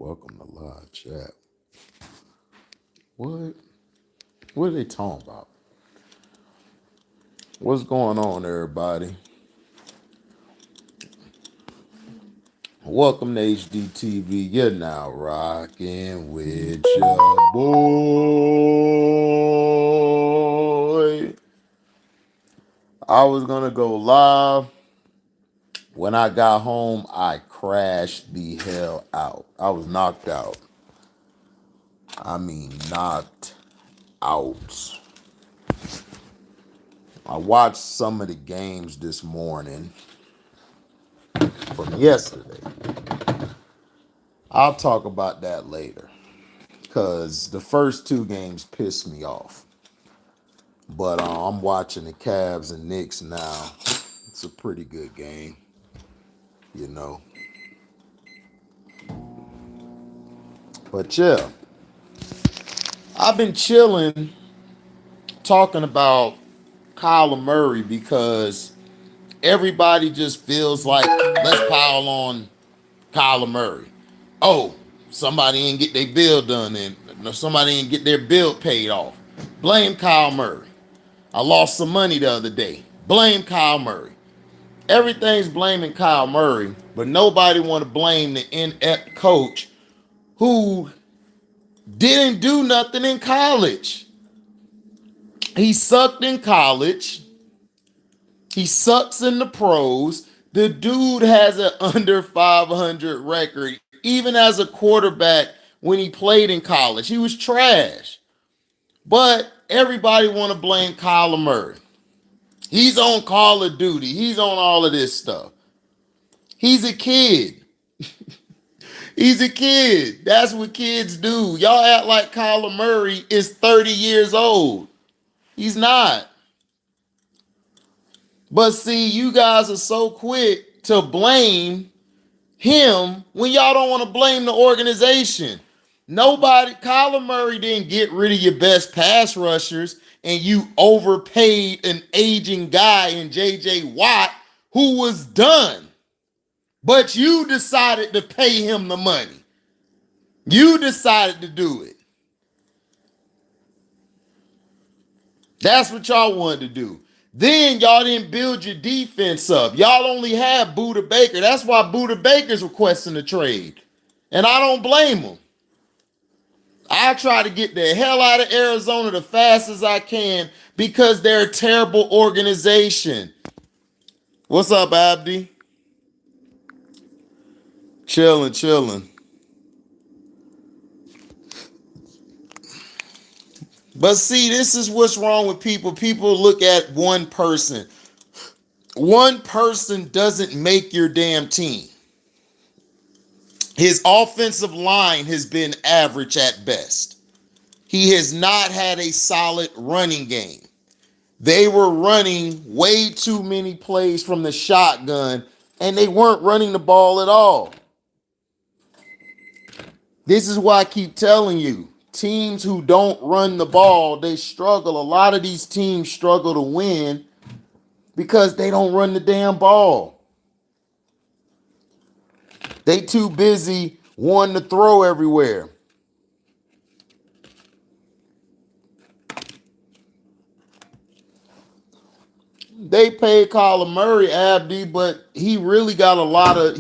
Welcome to live chat. What? What are they talking about? What's going on, everybody? Welcome to HDiiTV. You're now rocking with your boy. I was gonna go live. When I got home, I crashed the hell out. I was knocked out. I mean, knocked out. I watched some of the games this morning from yesterday. I'll talk about that later because the first two games pissed me off. But I'm watching the Cavs and Knicks now. It's a pretty good game, you know. But yeah, I've been chilling talking about Kyler because everybody just feels like let's pile on Kyler Murray. Oh, somebody didn't get their bill done and somebody didn't get their bill paid off. Blame Kyle Murray. I lost some money the other day. Blame Kyle Murray. Everything's blaming Kyle Murray, but nobody want to blame the inept coach who didn't do nothing in college. He sucked in college. He sucks in the pros. The dude has an under 500 record. Even as a quarterback when he played in college, he was trash. But everybody want to blame Kyler Murray. He's on Call of Duty. He's on all of this stuff. He's a kid. He's a kid. That's what kids do. Y'all act like Kyler Murray is 30 years old. He's not. But see, you guys are so quick to blame him when y'all don't want to blame the organization. Kyler Murray didn't get rid of your best pass rushers and you overpaid an aging guy in J.J. Watt who was done. But you decided to pay him the money. You decided to do it. That's what y'all wanted to do. Then y'all didn't build your defense up. Y'all only had Buda Baker. That's why Buda Baker's requesting a trade. And I don't blame him. I try to get the hell out of Arizona the fast as I can because they're a terrible organization. What's up, Abdi? Chilling. But see, this is what's wrong with people. People look at one person. One person doesn't make your damn team. His offensive line has been average at best. He has not had a solid running game. They were running way too many plays from the shotgun, and they weren't running the ball at all. This is why I keep telling you, teams who don't run the ball, they struggle. A lot of these teams struggle to win because they don't run the damn ball. They too busy wanting to throw everywhere. They paid Kyler Murray, Abdi, but he really got a lot of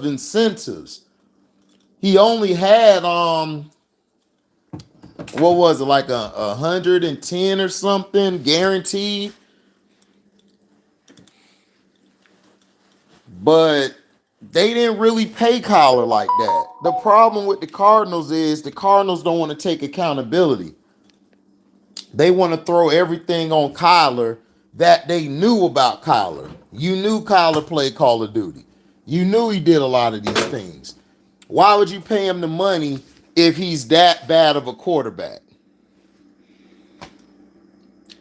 incentives. He only had what was it, like 110 or something guaranteed. But they didn't really pay Kyler like that. The problem with the Cardinals is the Cardinals don't want to take accountability. They want to throw everything on Kyler that they knew about Kyler. You knew Kyler played Call of Duty. You knew he did a lot of these things. Why would you pay him the money if he's that bad of a quarterback?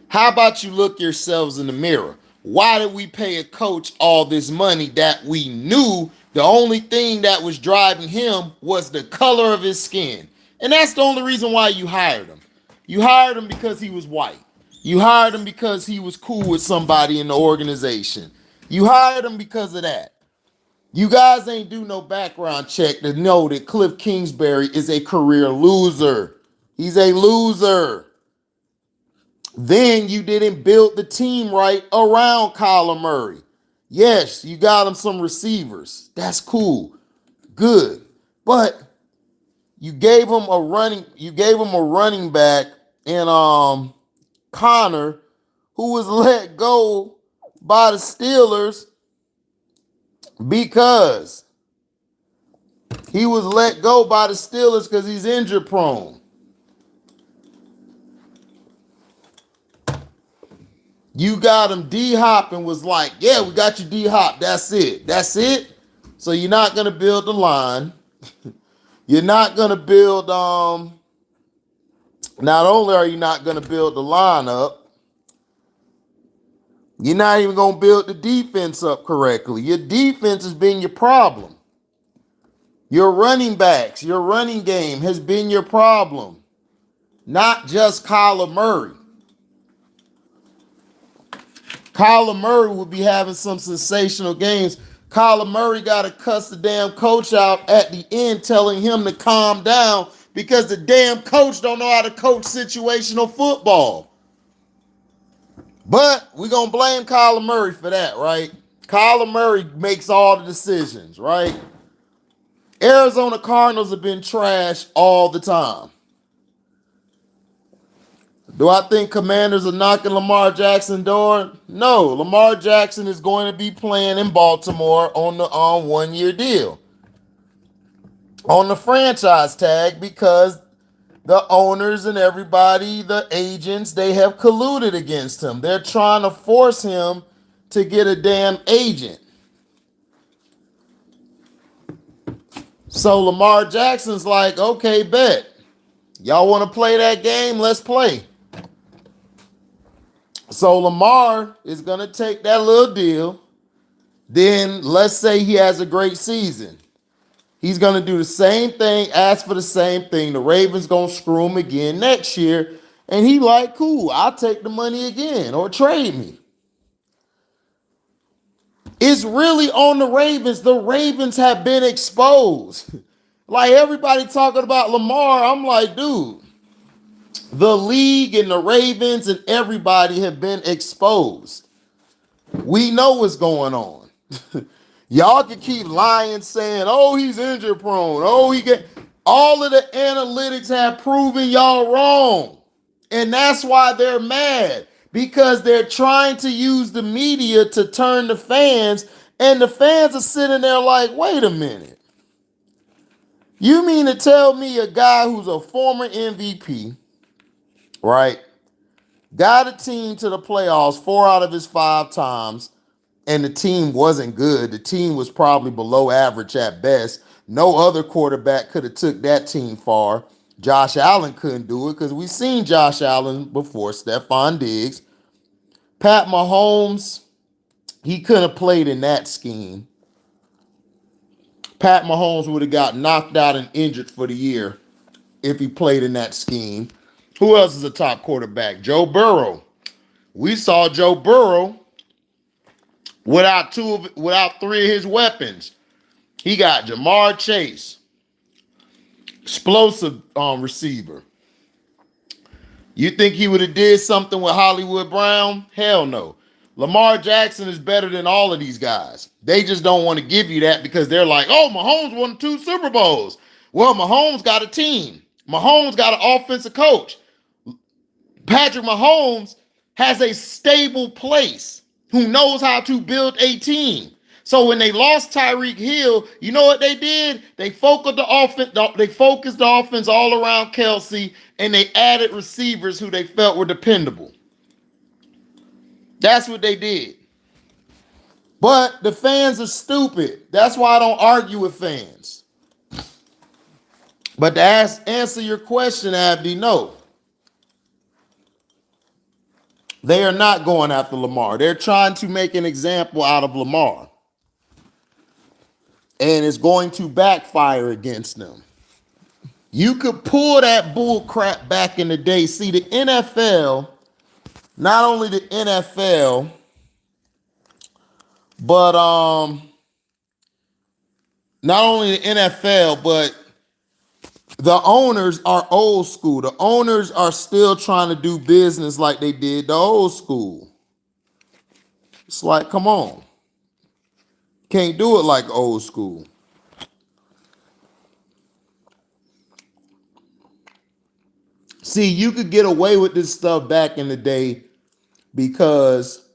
How about you look yourselves in the mirror? Why did we pay a coach all this money that we knew the only thing that was driving him was the color of his skin? And that's the only reason why you hired him. You hired him because he was white. You hired him because he was cool with somebody in the organization. You hired him because of that. You guys ain't do no background check to know that Cliff Kingsbury is a career loser. He's a loser. Then you didn't build the team right around Kyler Murray. Yes, you got him some receivers. That's cool. Good. But you gave him a running back in Connor, who was let go by the Steelers because he's injury prone. You got him D-Hop and was like, yeah, we got you D-Hop. That's it. That's it. So you're not going to build the line. You're not going to build, not only are you not going to build the line up, you're not even going to build the defense up correctly. Your defense has been your problem. Your running backs, your running game has been your problem. Not just Kyler Murray. Kyler Murray will be having some sensational games. Kyler Murray got to cuss the damn coach out at the end, telling him to calm down because the damn coach don't know how to coach situational football. But we're going to blame Kyler Murray for that, right? Kyler Murray makes all the decisions, right? Arizona Cardinals have been trash all the time. Do I think Commanders are knocking Lamar Jackson door? No, Lamar Jackson is going to be playing in Baltimore on the one-year deal. On the franchise tag because the owners and everybody, the agents, they have colluded against him. They're trying to force him to get a damn agent. So Lamar Jackson's like, okay, bet. Y'all want to play that game? Let's play. So Lamar is going to take that little deal. Then let's say he has a great season. He's going to do the same thing, ask for the same thing. The Ravens going to screw him again next year. And he like, cool, I'll take the money again or trade me. It's really on the Ravens. The Ravens have been exposed. Like everybody talking about Lamar, I'm like, dude, the league and the Ravens and everybody have been exposed. We know what's going on. Y'all can keep lying, saying, oh, he's injury prone. Oh, all of the analytics have proven y'all wrong. And that's why they're mad. Because they're trying to use the media to turn the fans. And the fans are sitting there like, wait a minute. You mean to tell me a guy who's a former MVP, right, got a team to the playoffs 4 out of his 5 times, and the team wasn't good. The team was probably below average at best. No other quarterback could have took that team far. Josh Allen couldn't do it because we've seen Josh Allen before, Stephon Diggs. Pat Mahomes, he couldn't have played in that scheme. Pat Mahomes would have got knocked out and injured for the year if he played in that scheme. Who else is a top quarterback? Joe Burrow. We saw Joe Burrow without 3 of his weapons. He got Jamar Chase, explosive receiver. You think he would have did something with Hollywood Brown? Hell no. Lamar Jackson is better than all of these guys. They just don't want to give you that because they're like, oh, Mahomes won 2 Super Bowls. Well, Mahomes got a team. Mahomes got an offensive coach. Patrick Mahomes has a stable place who knows how to build a team. So when they lost Tyreek Hill, you know what they did? They focused the offense all around Kelsey, and they added receivers who they felt were dependable. That's what they did. But the fans are stupid. That's why I don't argue with fans. But to answer your question, Abdi, no. They are not going after Lamar. They're trying to make an example out of Lamar. And it's going to backfire against them. You could pull that bull crap back in the day. See, the NFL, not only the NFL, but Not only the NFL, but the owners are old school. The owners are still trying to do business like they did the old school. It's like, come on. Can't do it like old school. See, you could get away with this stuff back in the day because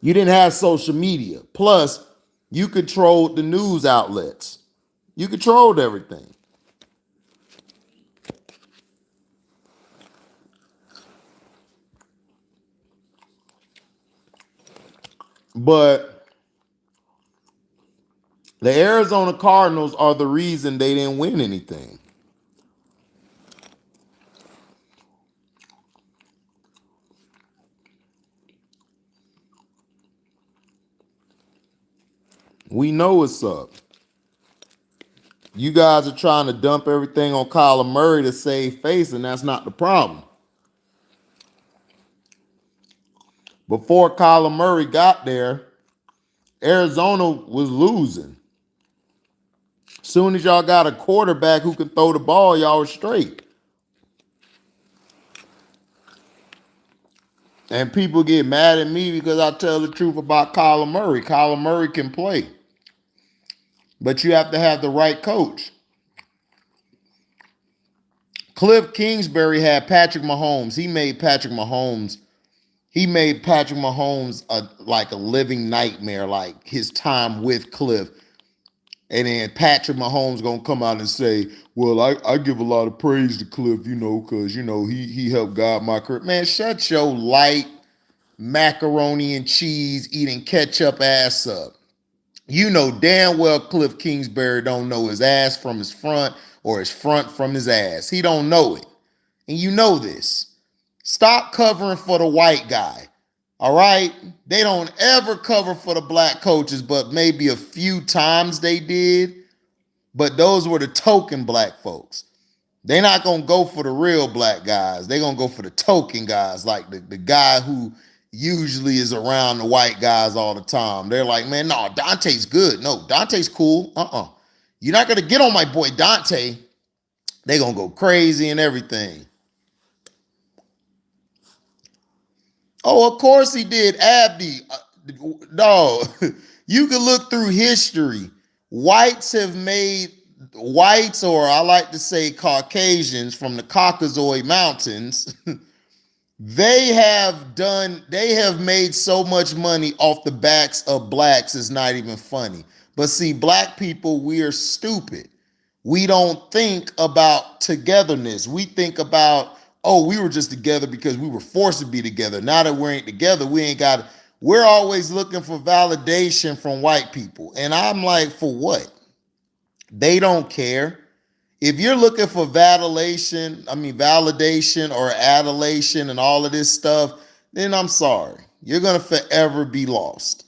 you didn't have social media. Plus, you controlled the news outlets. You controlled everything. But the Arizona Cardinals are the reason they didn't win anything. We know what's up. You guys are trying to dump everything on Kyler Murray to save face, and that's not the problem. Before Kyler Murray got there, Arizona was losing. Soon as y'all got a quarterback who can throw the ball, y'all were straight. And people get mad at me because I tell the truth about Kyler Murray. Kyler Murray can play, but you have to have the right coach. Cliff Kingsbury had Patrick Mahomes. He made Patrick Mahomes like a living nightmare, like his time with Cliff. And then Patrick Mahomes gonna come out and say, well, I give a lot of praise to Cliff, because, he helped guide my career. Man, shut your light macaroni and cheese eating ketchup ass up. You know damn well Cliff Kingsbury don't know his ass from his front or his front from his ass. He don't know it. And you know this. Stop covering for the white guy. All right? They don't ever cover for the black coaches, but maybe a few times they did. But those were the token black folks. They're not going to go for the real black guys. They're going to go for the token guys, like the guy who usually is around the white guys all the time. They're like, man, no, Dante's good. No, Dante's cool. You're not going to get on my boy Dante. They're going to go crazy and everything. Oh, of course he did. Abdi. No, you can look through history. Whites, or I like to say Caucasians from the Caucasoid Mountains, they have made so much money off the backs of blacks, it's not even funny. But see, black people, we are stupid. We don't think about togetherness. We think about, oh, we were just together because we were forced to be together. Now that we ain't together, we're always looking for validation from white people. And I'm like, for what? They don't care. If you're looking for validation or adulation and all of this stuff, then I'm sorry. You're going to forever be lost.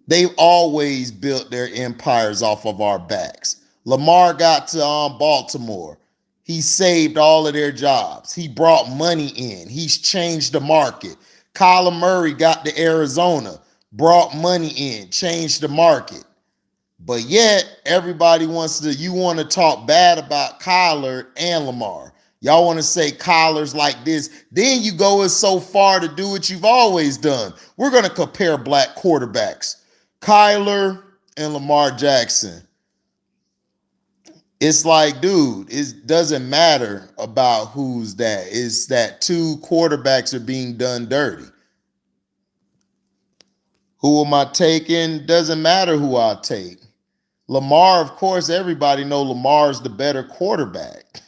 They've always built their empires off of our backs. Lamar got to Baltimore. He saved all of their jobs. He brought money in. He's changed the market. Kyler Murray got to Arizona, brought money in, changed the market. But yet, everybody want to talk bad about Kyler and Lamar. Y'all want to say Kyler's like this. Then you go so far to do what you've always done. We're going to compare black quarterbacks. Kyler and Lamar Jackson. It's like, dude, it doesn't matter about who's that. It's that two quarterbacks are being done dirty. Who am I taking? Doesn't matter who I take. Lamar, of course, everybody know Lamar's the better quarterback.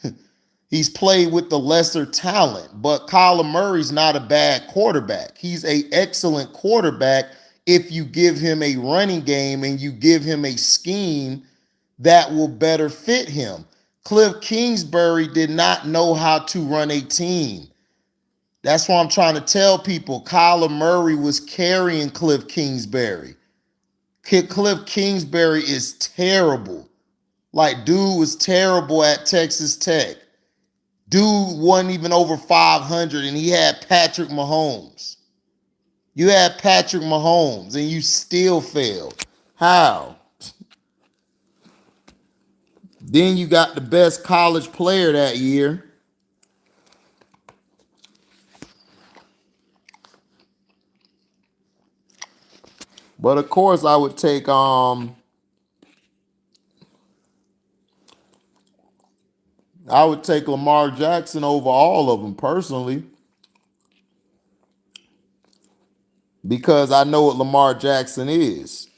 He's played with the lesser talent, but Kyler Murray's not a bad quarterback. He's an excellent quarterback if you give him a running game and you give him a scheme that will better fit him. Cliff Kingsbury did not know how to run a team. That's why I'm trying to tell people Kyler Murray was carrying Cliff Kingsbury. Cliff Kingsbury is terrible. Like, dude was terrible at Texas Tech. Dude wasn't even over 500 and he had Patrick Mahomes. You had Patrick Mahomes and you still failed. How? Then you got the best college player that year. But of course, I would take Lamar Jackson over all of them personally, because I know what Lamar Jackson is.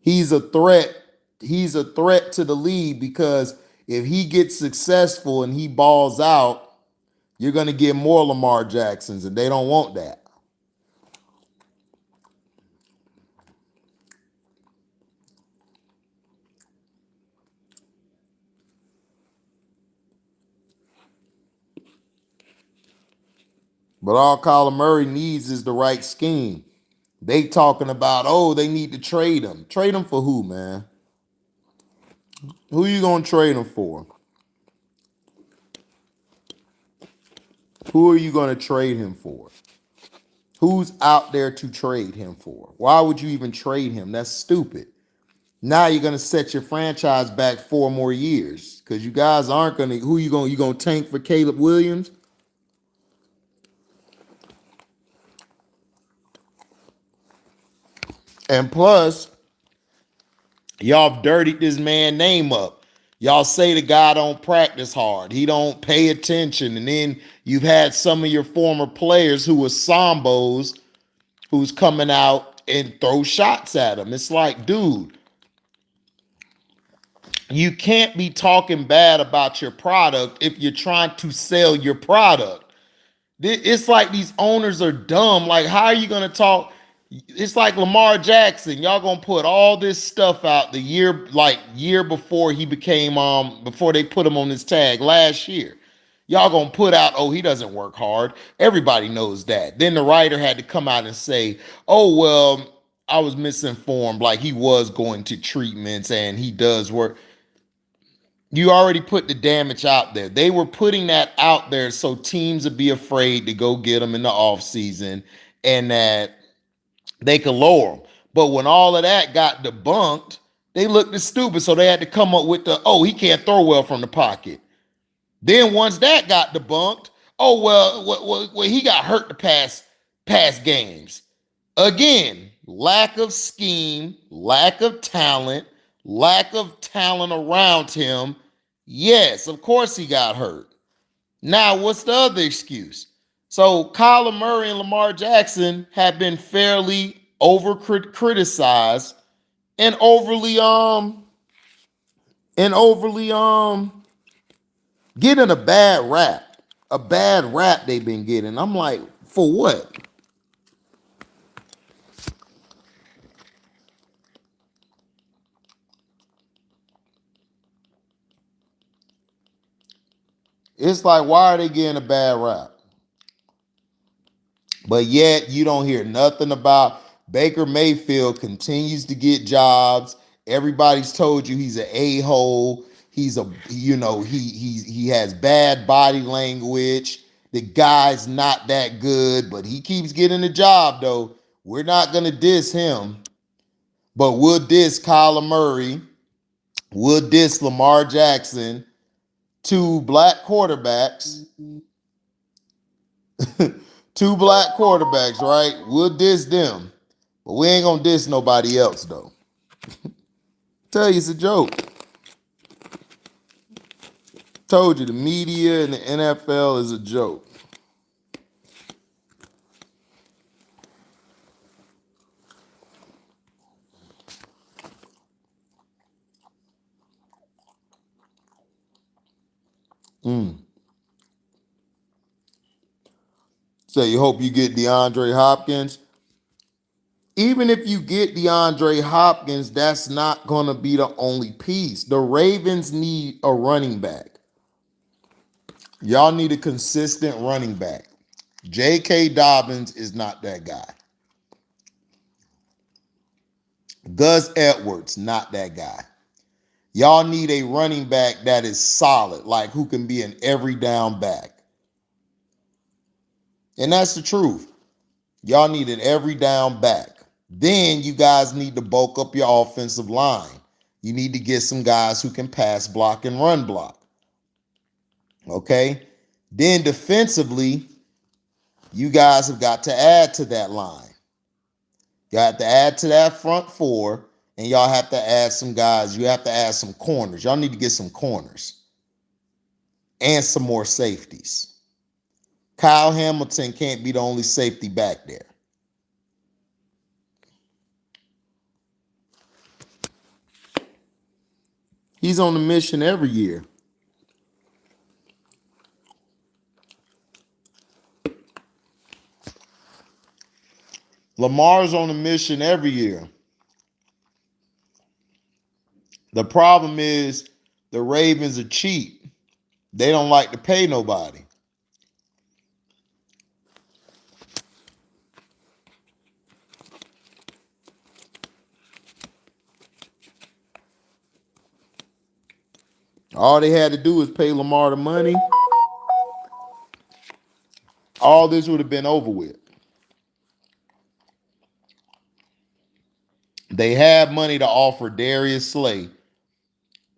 He's a threat. He's a threat to the league, because if he gets successful and he balls out, you're going to get more Lamar Jacksons, and they don't want that. But all Kyler Murray needs is the right scheme. They talking about, oh, they need to trade him. Trade him for who, man? Who you going to trade him for? Who are you going to trade him for? Who's out there to trade him for? Why would you even trade him? That's stupid. Now you're going to set your franchise back 4 more years, because you guys aren't going to. Who you going? You going to tank for Caleb Williams? And plus, y'all dirtied this man name up. Y'all say the guy don't practice hard. He don't pay attention. And then you've had some of your former players who were Sambos who's coming out and throw shots at him. It's like, dude, you can't be talking bad about your product if you're trying to sell your product. It's like these owners are dumb. Like, how are you going to talk? It's like Lamar Jackson. Y'all gonna put all this stuff out the year before he became before they put him on this tag last year. Y'all gonna put out, oh, he doesn't work hard. Everybody knows that. Then the writer had to come out and say, oh, well, I was misinformed. Like, he was going to treatments and he does work. You already put the damage out there. They were putting that out there so teams would be afraid to go get him in the offseason, and that they could lower him. But when all of that got debunked, they looked stupid. So they had to come up with oh, he can't throw well from the pocket. Then once that got debunked, oh, well, he got hurt the past games. Again, lack of scheme, lack of talent around him. Yes, of course he got hurt. Now, what's the other excuse? So Kyler Murray and Lamar Jackson have been fairly over criticized and overly getting a bad rap. A bad rap they've been getting. I'm like, for what? It's like, why are they getting a bad rap? But yet you don't hear nothing about Baker Mayfield continues to get jobs. Everybody's told you he's an a-hole. He's he has bad body language. The guy's not that good, but he keeps getting the job though. We're not gonna diss him, but we'll diss Kyler Murray. We'll diss Lamar Jackson. 2 black quarterbacks. 2 black quarterbacks, right? We'll diss them. But we ain't gonna diss nobody else, though. Tell you it's a joke. Told you the media and the NFL is a joke. So you hope you get DeAndre Hopkins. Even if you get DeAndre Hopkins, that's not going to be the only piece. The Ravens need a running back. Y'all need a consistent running back. J.K. Dobbins is not that guy. Gus Edwards, not that guy. Y'all need a running back that is solid, like who can be an every down back. And that's the truth. Y'all need an every down back. Then you guys need to bulk up your offensive line. You need to get some guys who can pass block and run block. Okay? Then defensively, you guys have got to add to that line. You have to add to that front four, and y'all have to add some guys. You have to add some corners. Y'all need to get some corners and some more safeties. Kyle Hamilton can't be the only safety back there. He's on a mission every year. Lamar's on a mission every year. The problem is the Ravens are cheap. They don't like to pay nobody. All they had to do was pay Lamar the money. All this would have been over with. They had money to offer Darius Slay,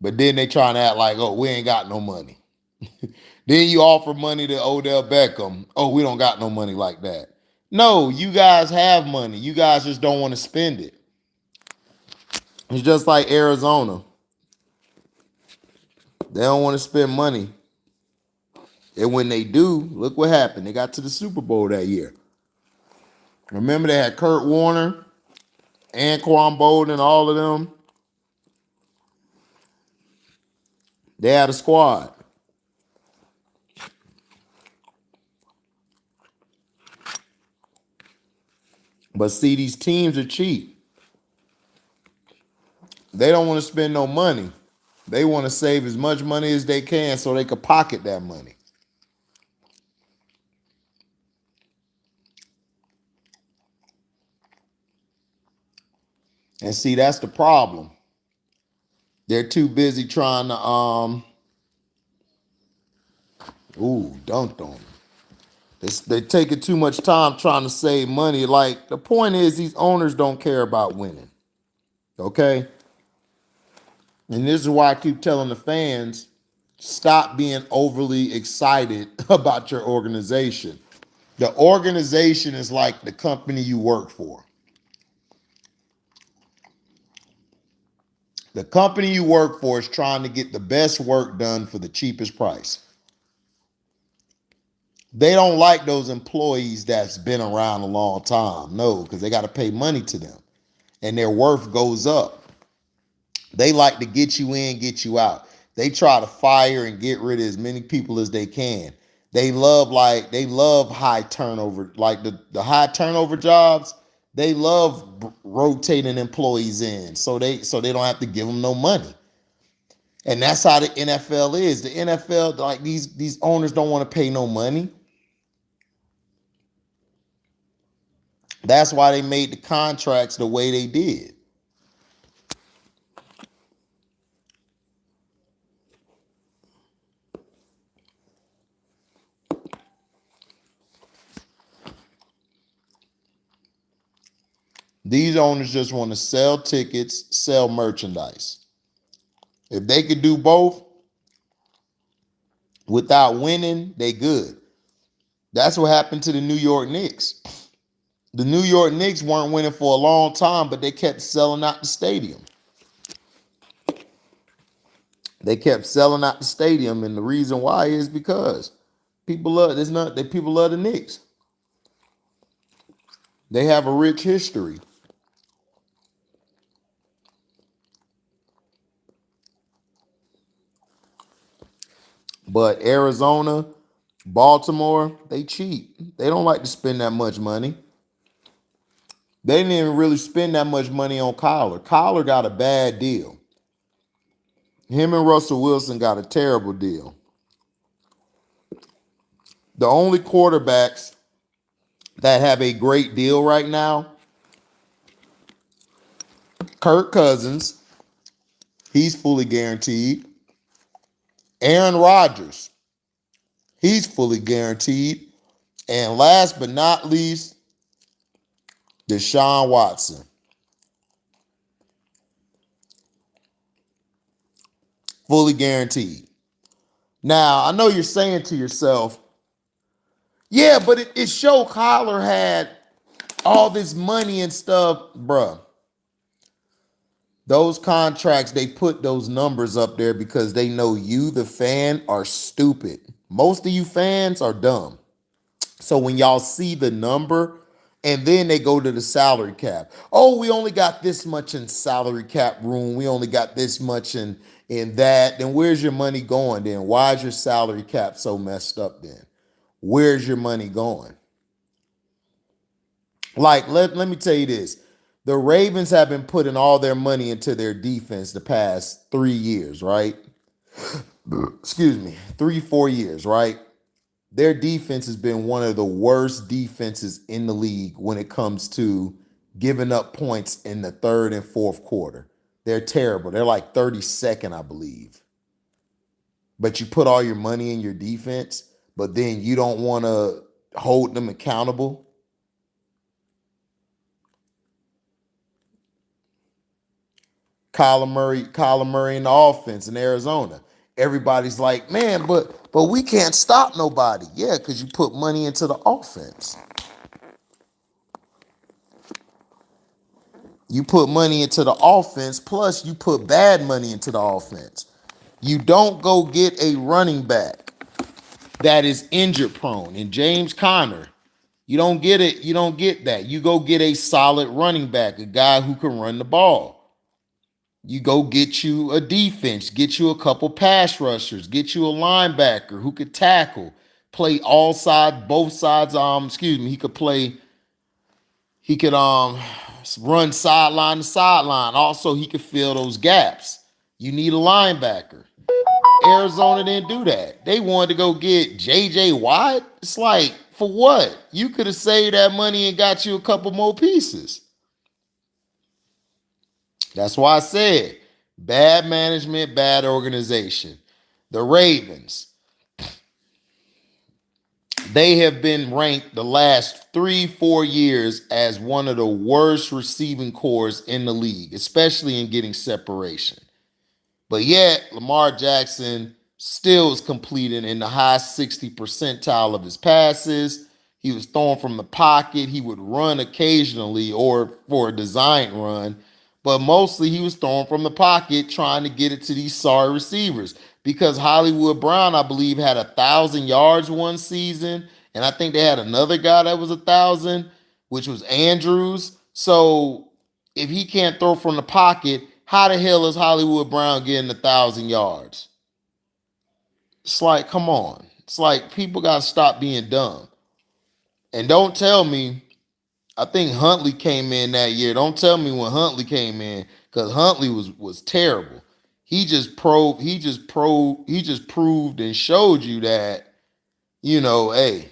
but then they trying to act like, oh, we ain't got no money. Then you offer money to Odell Beckham. Oh, we don't got no money like that. No, you guys have money. You guys just don't want to spend it. It's just like Arizona. They don't want to spend money. And when they do, look what happened. They got to the Super Bowl that year. Remember they had Kurt Warner, Anquan Bolden, all of them. They had a squad. But see, these teams are cheap. They don't want to spend no money. They want to save as much money as they can so they could pocket that money. And see, that's the problem. They're too busy trying to dunked on them. They're taking too much time trying to save money. Like, the point is, these owners don't care about winning. Okay? And this is why I keep telling the fans, stop being overly excited about your organization. The organization is like the company you work for. The company you work for is trying to get the best work done for the cheapest price. They don't like those employees that's been around a long time. No, because they got to pay money to them. And their worth goes up. They like to get you in, get you out. They try to fire and get rid of as many people as they can. They love high turnover, like the high turnover jobs. They love rotating employees in, so they don't have to give them no money. And that's how the NFL is. The NFL, like these owners don't want to pay no money. That's why they made the contracts the way they did. These owners just want to sell tickets, sell merchandise. If they could do both without winning, they good. That's what happened to the New York Knicks. The New York Knicks weren't winning for a long time, but they kept selling out the stadium. They kept selling out the stadium, and the reason why is because people love people love the Knicks. They have a rich history. But Arizona, Baltimore, they cheap. They don't like to spend that much money. They didn't even really spend that much money on Kyler. Kyler got a bad deal. Him and Russell Wilson got a terrible deal. The only quarterbacks that have a great deal right now, Kirk Cousins, he's fully guaranteed. Aaron Rodgers, he's fully guaranteed. And last but not least, Deshaun Watson. Fully guaranteed. Now, I know you're saying to yourself, yeah, but it showed Kyler had all this money and stuff. Bruh, those contracts, they put those numbers up there because they know you, the fan, are stupid. Most of you fans are dumb. So when y'all see the number and then they go to the salary cap. Oh, we only got this much in salary cap room. We only got this much in that. Then where's your money going then? Why is your salary cap so messed up then? Where's your money going? Like, let me tell you this. The Ravens have been putting all their money into their defense the past 3 years, right? Excuse me, 3, 4 years, right? Their defense has been one of the worst defenses in the league when it comes to giving up points in the third and fourth quarter. They're terrible. They're like 32nd, I believe. But you put all your money in your defense, but then you don't want to hold them accountable. Kyler Murray in the offense in Arizona. Everybody's like, man, but we can't stop nobody. Yeah, because you put money into the offense. You put money into the offense, plus you put bad money into the offense. You don't go get a running back that is injured prone. And James Conner, you don't get it. You don't get that. You go get a solid running back, a guy who can run the ball. You go get you a defense, get you a couple pass rushers, get you a linebacker who could tackle, play all sides, both sides. He could play. He could run sideline to sideline. Also, he could fill those gaps. You need a linebacker. Arizona didn't do that. They wanted to go get J.J. Watt. It's like, for what? You could have saved that money and got you a couple more pieces. That's why I said bad management, bad organization. The Ravens, they have been ranked the last 3-4 years as one of the worst receiving corps in the league, especially in getting separation. But yet, Lamar Jackson still is completing in the high 60 percentile of his passes. He was throwing from the pocket. He would run occasionally or for a designed run, but mostly he was throwing from the pocket trying to get it to these sorry receivers. Because Hollywood Brown, I believe, had 1,000 yards one season, and I think they had another guy that was 1,000, which was Andrews. So if he can't throw from the pocket, how the hell is Hollywood Brown getting 1,000 yards? It's like, come on. It's like people got to stop being dumb. And don't tell me, I think Huntley came in that year. Don't tell me when Huntley came in, because Huntley was terrible. He just proved and showed you that, hey,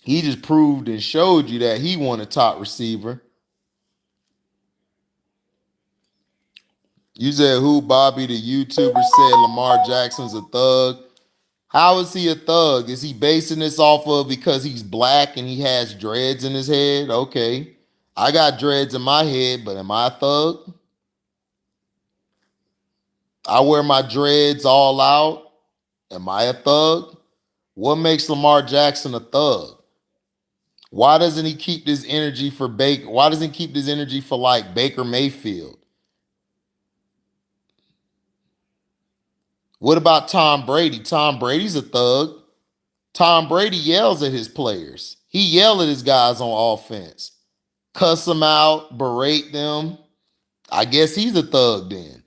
he just proved and showed you that he won a top receiver. You said who? Bobby, the YouTuber, said Lamar Jackson's a thug. How is he a thug? Is he basing this off of because he's black and he has dreads in his head? Okay. I got dreads in my head, but am I a thug? I wear my dreads all out. Am I a thug? What makes Lamar Jackson a thug? Why doesn't he keep this energy for Baker? Why doesn't he keep this energy for like Baker Mayfield? What about Tom Brady? Tom Brady's a thug. Tom Brady yells at his players. He yells at his guys on offense. Cuss them out, berate them. I guess he's a thug then.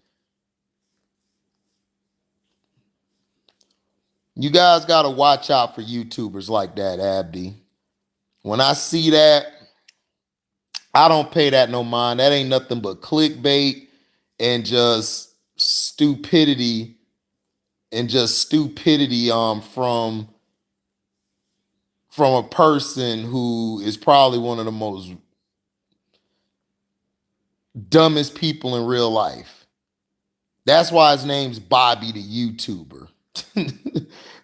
You guys got to watch out for YouTubers like that, Abdi. When I see that, I don't pay that no mind. That ain't nothing but clickbait and just stupidity from a person who is probably one of the most dumbest people in real life. That's why his name's Bobby the YouTuber.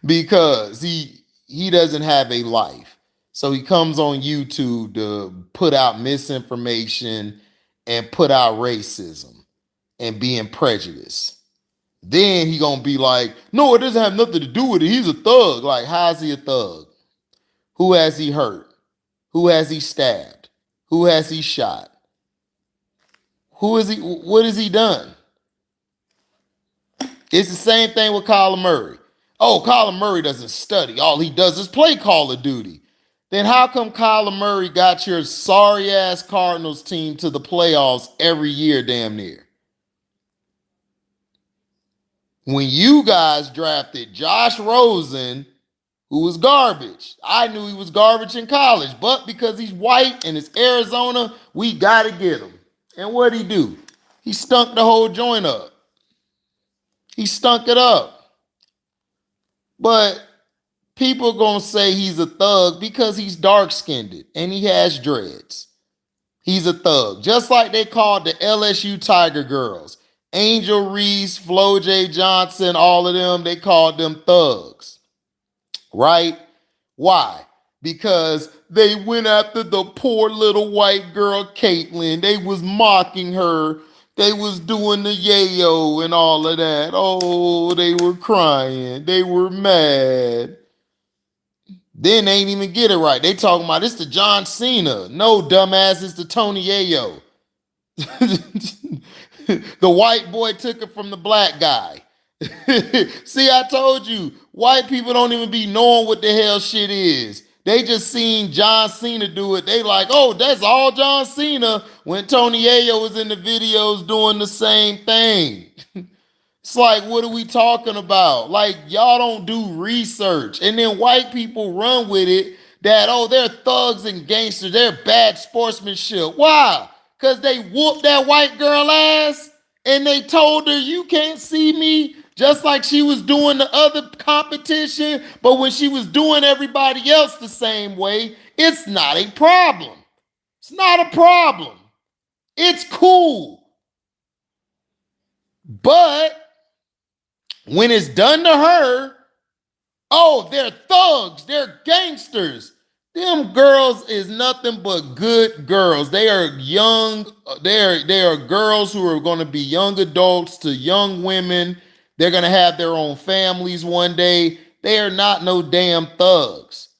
Because he doesn't have a life. So he comes on YouTube to put out misinformation and put out racism and being prejudiced. Then he gonna be like, no, it doesn't have nothing to do with it. He's a thug. Like, how's he a thug? Who has he hurt? Who has he stabbed? Who has he shot? Who is he? What has he done? It's the same thing with Kyler Murray. Oh, Kyler Murray doesn't study. All he does is play Call of Duty. Then how come Kyler Murray got your sorry ass Cardinals team to the playoffs every year, damn near? When you guys drafted Josh Rosen, who was garbage. I knew he was garbage in college, but because he's white and it's Arizona, we got to get him. And what'd he do? He stunk the whole joint up. He stunk it up. But people going to say he's a thug because he's dark-skinned and he has dreads. He's a thug. Just like they called the LSU Tiger Girls. Angel Reese, Flo J. Johnson, all of them, they called them thugs. Right? Why? Because they went after the poor little white girl, Caitlyn. They was mocking her. They was doing the yayo and all of that. Oh, they were crying. They were mad. Then they ain't even get it right. They talking about it's the John Cena. No, dumbass, it's the Tony Yayo. The white boy took it from the black guy. See, I told you, white people don't even be knowing what the hell shit is. They just seen John Cena do it. They like, oh, that's all John Cena, when Tony Yayo was in the videos doing the same thing. It's like, what are we talking about? Like, y'all don't do research. And then white people run with it that, oh, they're thugs and gangsters. They're bad sportsmanship. Why? Because they whooped that white girl ass and they told her, you can't see me, just like she was doing the other competition. But when she was doing everybody else the same way, it's not a problem. It's not a problem. It's cool. But when it's done to her, oh, they're thugs, they're gangsters. Them girls is nothing but good girls. They are young, they are girls who are going to be young adults to young women. They're going to have their own families one day. They are not no damn thugs.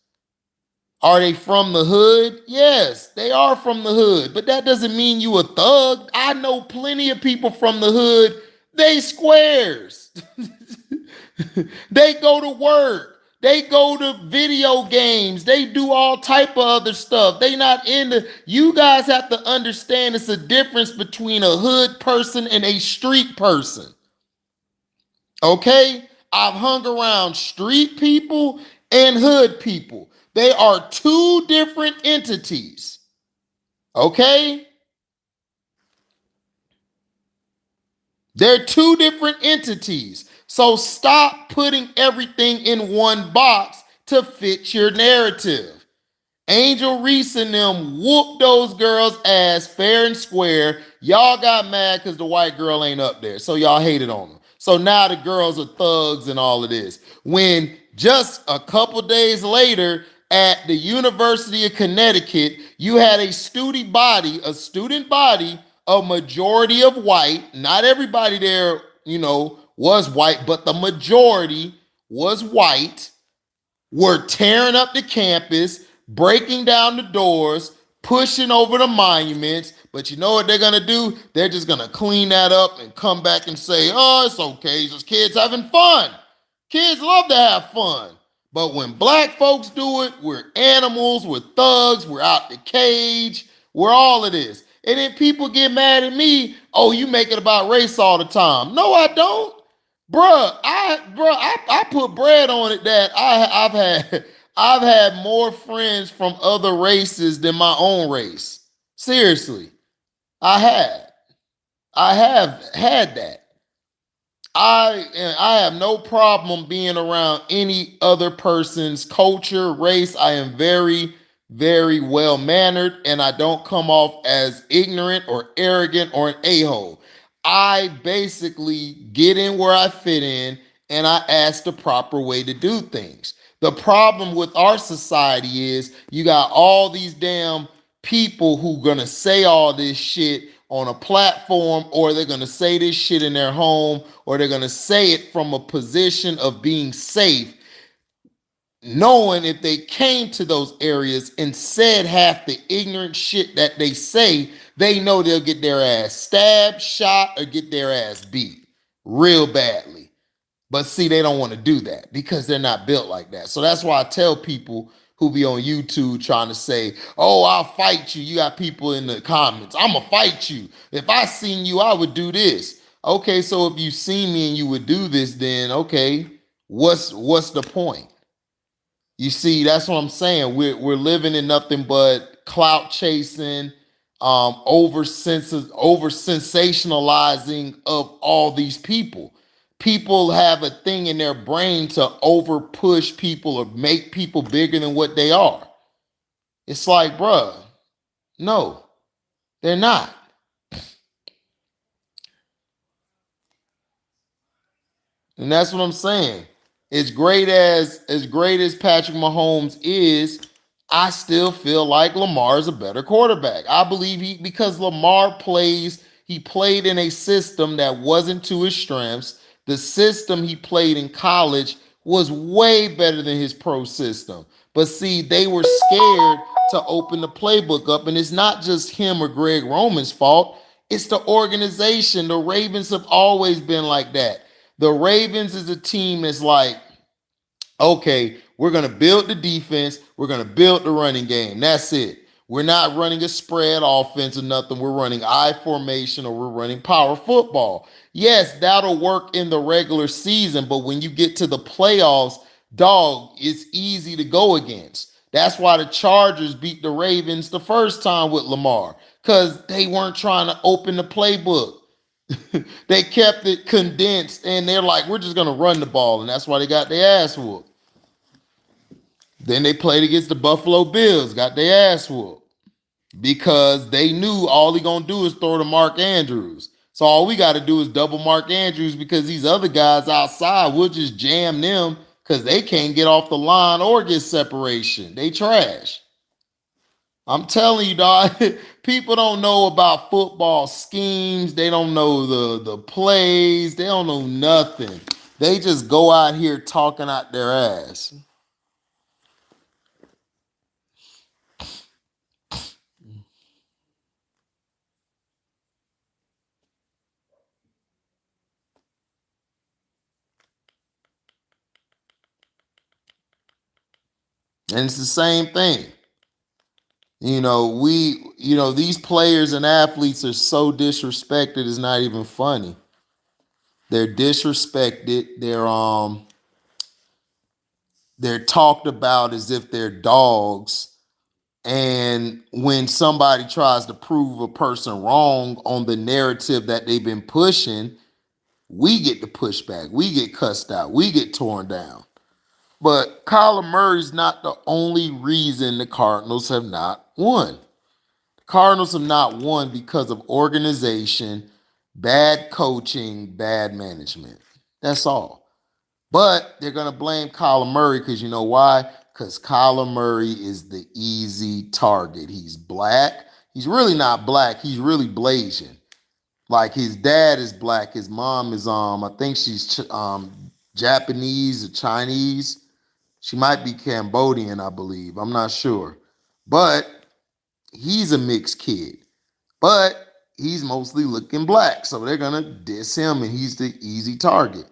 Are they from the hood? Yes, they are from the hood, but that doesn't mean you a thug. I know plenty of people from the hood. They squares. They go to work. They go to video games. They do all type of other stuff. They not into. You guys have to understand it's a difference between a hood person and a street person. Okay? I've hung around street people and hood people. They are two different entities. Okay? They're two different entities. So stop putting everything in one box to fit your narrative. Angel Reese and them whooped those girls' ass fair and square. Y'all got mad because the white girl ain't up there. So y'all hated on them. So now the girls are thugs and all of this. When just a couple days later at the University of Connecticut, you had a student body, a majority of white, not everybody there, was white, but the majority was white, were tearing up the campus, breaking down the doors, pushing over the monuments. But you know what they're going to do? They're just going to clean that up and come back and say, oh, it's okay. It's just kids having fun. Kids love to have fun. But when black folks do it, we're animals, we're thugs, we're out the cage, we're all of this. And then people get mad at me, oh, you make it about race all the time. No, I don't. I put bread on it that I've had more friends from other races than my own race. Seriously. I have had that. I have no problem being around any other person's culture, race. I am very, very well mannered, and I don't come off as ignorant or arrogant or an a-hole. I basically get in where I fit in, and I ask the proper way to do things. The problem with our society is you got all these damn people who gonna say all this shit on a platform, or they're going to say this shit in their home, or they're going to say it from a position of being safe, knowing if they came to those areas and said half the ignorant shit that they say, they know they'll get their ass stabbed, shot, or get their ass beat real badly. But see, they don't want to do that because they're not built like that. So that's why I tell people who be on YouTube trying to say, oh, I'll fight you. You got people in the comments, I'm going to fight you. If I seen you, I would do this. Okay, so if you seen me and you would do this, then okay, what's the point? You see, that's what I'm saying. We're living in nothing but clout chasing, over sensationalizing of all these people. People have a thing in their brain to over push people or make people bigger than what they are. It's like, bruh, no, they're not. And that's what I'm saying. As great as Patrick Mahomes is, I still feel like Lamar's a better quarterback. I believe because Lamar he played in a system that wasn't to his strengths. The system he played in college was way better than his pro system. But see, they were scared to open the playbook up, and it's not just him or Greg Roman's fault. It's the organization. The Ravens have always been like that. The Ravens is a team that's like, okay, we're going to build the defense. We're going to build the running game. That's it. We're not running a spread offense or nothing. We're running I formation or we're running power football. Yes, that'll work in the regular season, but when you get to the playoffs, dog, it's easy to go against. That's why the Chargers beat the Ravens the first time with Lamar, because they weren't trying to open the playbook. They kept it condensed, and they're like, we're just going to run the ball, and that's why they got their ass whooped. Then they played against the Buffalo Bills, got their ass whooped, because they knew all he going to do is throw to Mark Andrews. So all we got to do is double Mark Andrews, because these other guys outside, we'll just jam them because they can't get off the line or get separation. They trash. I'm telling you, dog, people don't know about football schemes. They don't know the plays. They don't know nothing. They just go out here talking out their ass. And it's the same thing. These players and athletes are so disrespected, it's not even funny. They're disrespected. They're talked about as if they're dogs. And when somebody tries to prove a person wrong on the narrative that they've been pushing, we get the pushback. We get cussed out. We get torn down. But Kyler Murray's not the only reason the Cardinals have not won. The Cardinals have not won because of organization, bad coaching, bad management. That's all. But they're going to blame Kyler Murray because you know why? Because Kyler Murray is the easy target. He's black. He's really not black. He's really Blasian. Like, his dad is black. His mom is, I think she's Japanese or Chinese. She might be Cambodian, I believe. I'm not sure. But he's a mixed kid. But he's mostly looking black. So they're going to diss him, and he's the easy target.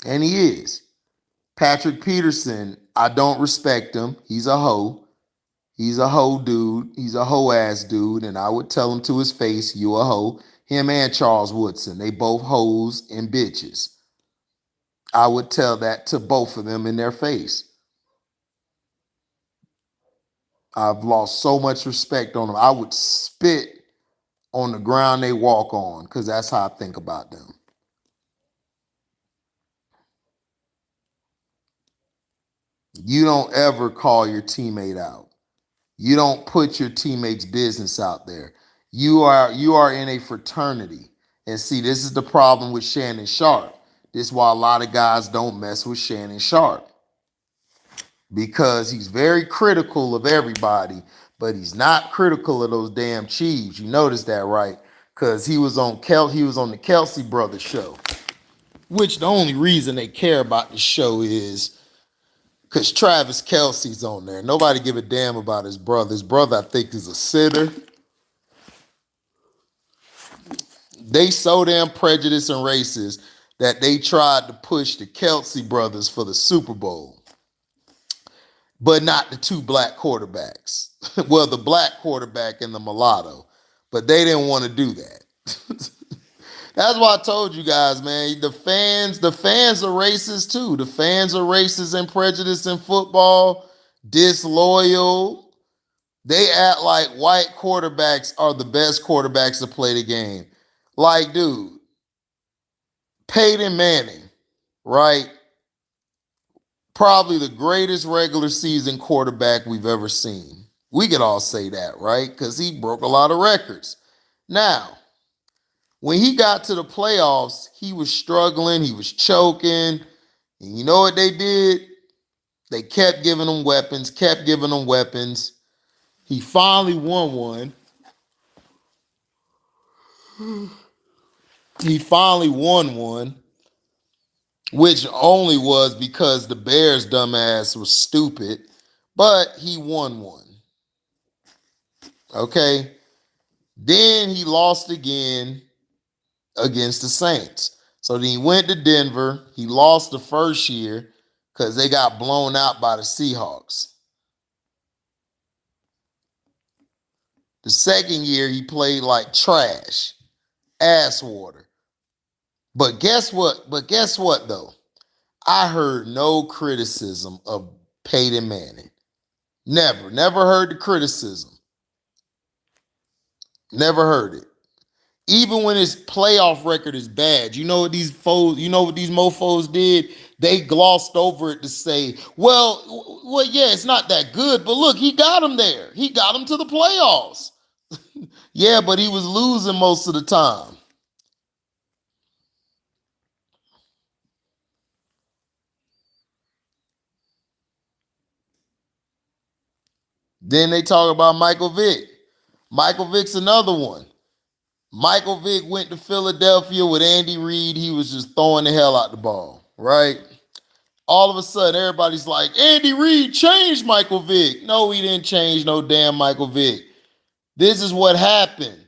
And he is. Patrick Peterson, I don't respect him. He's a hoe. He's a hoe dude. He's a hoe ass dude. And I would tell him to his face, you a hoe. Him and Charles Woodson, they both hoes and bitches. I would tell that to both of them in their face. I've lost so much respect on them. I would spit on the ground they walk on, because that's how I think about them. You don't ever call your teammate out. You don't put your teammate's business out there. You are in a fraternity. And see, this is the problem with Shannon Sharp. This is why a lot of guys don't mess with Shannon Sharp, because he's very critical of everybody, but he's not critical of those damn Chiefs. You notice that, right? Because he was on the Kelsey Brothers show, which the only reason they care about the show is because Travis Kelsey's on there. Nobody give a damn about his brother. His brother, I think, is a sitter. They so damn prejudiced and racist that they tried to push the Kelsey brothers for the Super Bowl, but not the two black quarterbacks. Well, the black quarterback and the mulatto, but they didn't want to do that. That's why I told you guys, man, the fans are racist too. The fans are racist and prejudiced in football, disloyal. They act like white quarterbacks are the best quarterbacks to play the game. Like, dude, Peyton Manning, right? Probably the greatest regular season quarterback we've ever seen. We could all say that, right? Because he broke a lot of records. Now, when he got to the playoffs, he was struggling, he was choking. And you know what they did? They kept giving him weapons, He finally won one. Which only was because the Bears' dumbass was stupid, but he won one. Okay? Then he lost again against the Saints. So then he went to Denver. He lost the first year because they got blown out by the Seahawks. The second year, he played like trash, ass water. But guess what? Though? I heard no criticism of Peyton Manning. Never heard the criticism. Never heard it. Even when his playoff record is bad, you know what these mofos did? They glossed over it to say, well, yeah, it's not that good, but look, he got him there. He got him to the playoffs. Yeah, but he was losing most of the time. Then they talk about Michael Vick. Michael Vick's another one. Michael Vick went to Philadelphia with Andy Reid. He was just throwing the hell out the ball, right? All of a sudden, everybody's like, Andy Reid changed Michael Vick. No, he didn't change no damn Michael Vick. This is what happened.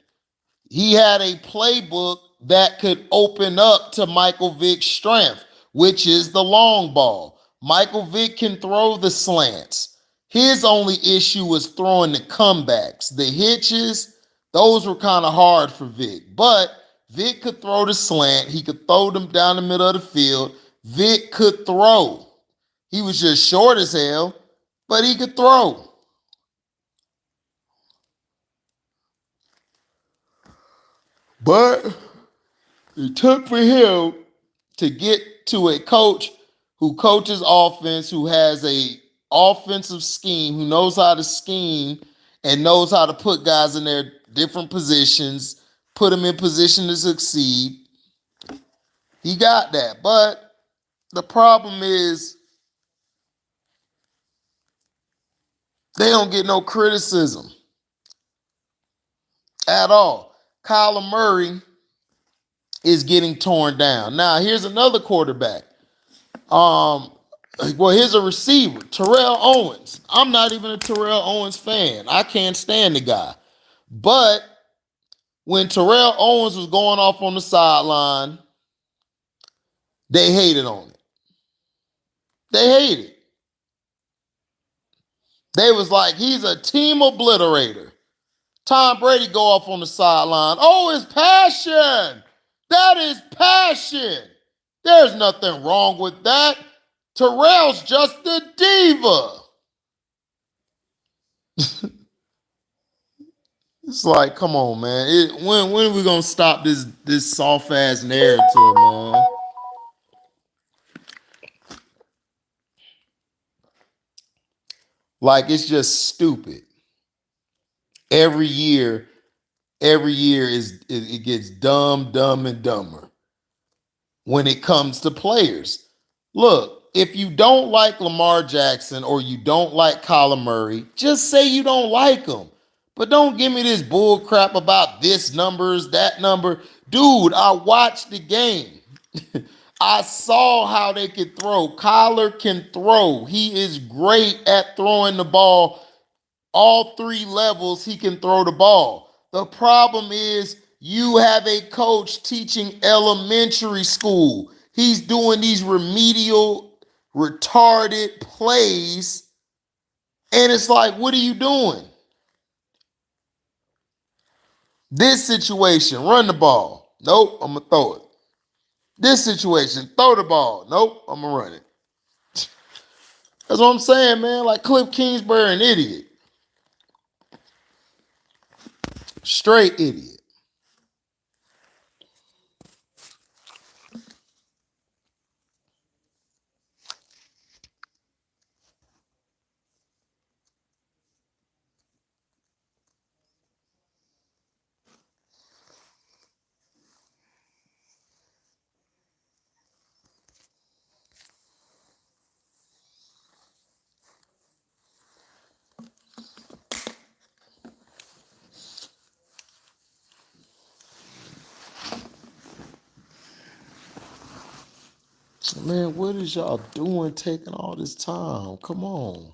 He had a playbook that could open up to Michael Vick's strength, which is the long ball. Michael Vick can throw the slants. His only issue was throwing the comebacks. The hitches, those were kind of hard for Vick. But Vick could throw the slant. He could throw them down the middle of the field. Vick could throw. He was just short as hell, but he could throw. But it took for him to get to a coach who coaches offense, who has a offensive scheme, who knows how to scheme and knows how to put guys in their different positions, put them in position to succeed. He got that. But the problem is they don't get no criticism at all. Kyler Murray is getting torn down. Now, here's another quarterback. Here's a receiver, Terrell Owens. I'm not even a Terrell Owens fan. I can't stand the guy. But when Terrell Owens was going off on the sideline, they hated on it. They hated. They was like, he's a team obliterator. Tom Brady go off on the sideline. Oh, it's passion. That is passion. There's nothing wrong with that. Terrell's just a diva. It's like, come on, man. When are we gonna stop this soft ass narrative, man? Like, it's just stupid. Every year it gets dumb and dumber when it comes to players. Look, if you don't like Lamar Jackson or you don't like Kyler Murray, just say you don't like him. But don't give me this bull crap about this numbers, that number. Dude, I watched the game. I saw how they could throw. Kyler can throw. He is great at throwing the ball. All three levels, he can throw the ball. The problem is you have a coach teaching elementary school. He's doing these remedial, retarded plays. And it's like, what are you doing? This situation, run the ball. Nope, I'm going to throw it. This situation, throw the ball. Nope, I'm going to run it. That's what I'm saying, man. Like Cliff Kingsbury, an idiot. Straight idiot. Man, what is y'all doing taking all this time? Come on.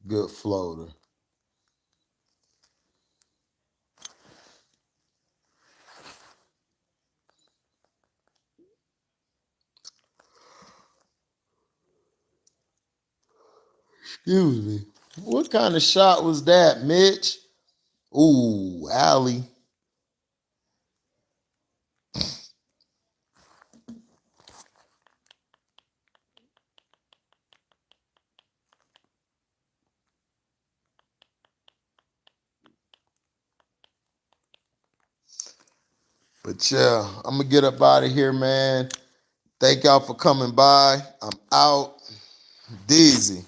Good floater. Excuse me. What kind of shot was that, Mitch? Ooh, Allie. But yeah, I'm going to get up out of here, man. Thank y'all for coming by. I'm out. Dizzy.